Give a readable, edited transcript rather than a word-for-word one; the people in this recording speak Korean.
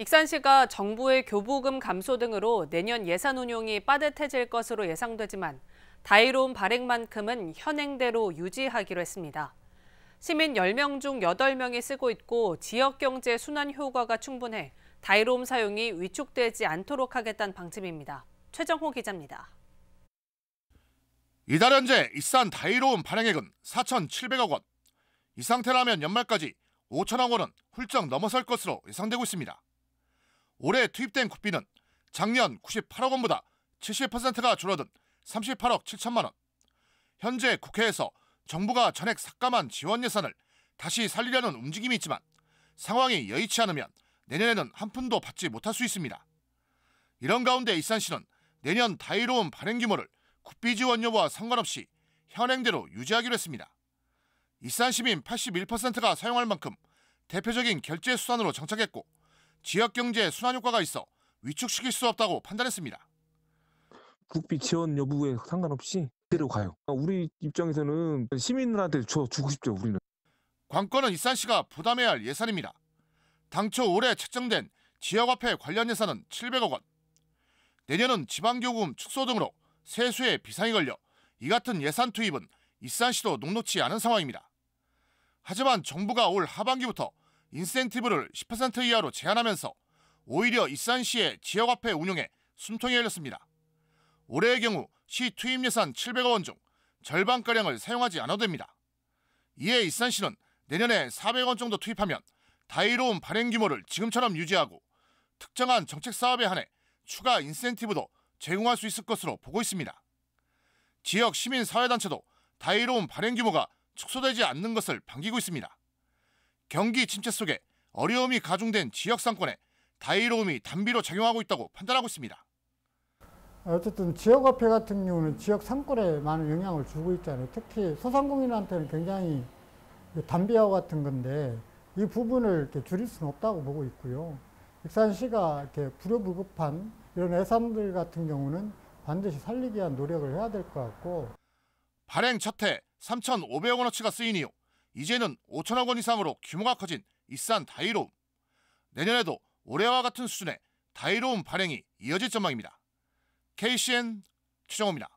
익산시가 정부의 교부금 감소 등으로 내년 예산 운용이 빠듯해질 것으로 예상되지만 다이로움 발행만큼은 현행대로 유지하기로 했습니다. 시민 10명 중 8명이 쓰고 있고 지역 경제 순환 효과가 충분해 다이로움 사용이 위축되지 않도록 하겠다는 방침입니다. 최정호 기자입니다. 이달 현재 익산 다이로움 발행액은 4,700억 원. 이 상태라면 연말까지 5천억 원은 훌쩍 넘어설 것으로 예상되고 있습니다. 올해 투입된 국비는 작년 98억 원보다 70%가 줄어든 38억 7천만 원. 현재 국회에서 정부가 전액 삭감한 지원 예산을 다시 살리려는 움직임이 있지만 상황이 여의치 않으면 내년에는 한 푼도 받지 못할 수 있습니다. 이런 가운데 익산시는 내년 다이로움 발행 규모를 국비 지원 여부와 상관없이 현행대로 유지하기로 했습니다. 익산 시민 81%가 사용할 만큼 대표적인 결제 수단으로 정착했고 지역 경제에 순환 효과가 있어 위축시킬 수 없다고 판단했습니다. 국비 지원 여부에 상관없이 그대로 가요. 우리 입장에서는 시민들한테 주고 싶죠, 우리는. 관건은 익산시가 부담해야 할 예산입니다. 당초 올해 책정된 지역화폐 관련 예산은 700억 원. 내년은 지방교부금 축소 등으로 세수에 비상이 걸려 이 같은 예산 투입은 익산시도 녹록지 않은 상황입니다. 하지만 정부가 올 하반기부터 인센티브를 10% 이하로 제한하면서 오히려 익산시의 지역화폐 운용에 숨통이 열렸습니다. 올해의 경우 시 투입 예산 700억 원 중 절반가량을 사용하지 않아도 됩니다. 이에 익산시는 내년에 400억 원 정도 투입하면 다이로움 발행 규모를 지금처럼 유지하고 특정한 정책 사업에 한해 추가 인센티브도 제공할 수 있을 것으로 보고 있습니다. 지역 시민사회단체도 다이로움 발행 규모가 축소되지 않는 것을 반기고 있습니다. 경기 침체 속에 어려움이 가중된 지역 상권에 다이로움이 단비로 작용하고 있다고 판단하고 있습니다. 어쨌든 지역화폐 같은 경우는 지역 상권에 많은 영향을 주고 있잖아요. 특히 소상공인한테는 굉장히 단비와 같은 건데 이 부분을 이렇게 줄일 수는 없다고 보고 있고요. 익산시가 이렇게 불효불급한 이런 예산들 같은 경우는 반드시 살리기 위한 노력을 해야 될 것 같고. 발행 첫해 3,500억 원어치가 쓰인 이후 이제는 5천억 원 이상으로 규모가 커진 익산 다이로움. 내년에도 올해와 같은 수준의 다이로움 발행이 이어질 전망입니다. KCN 최정호입니다.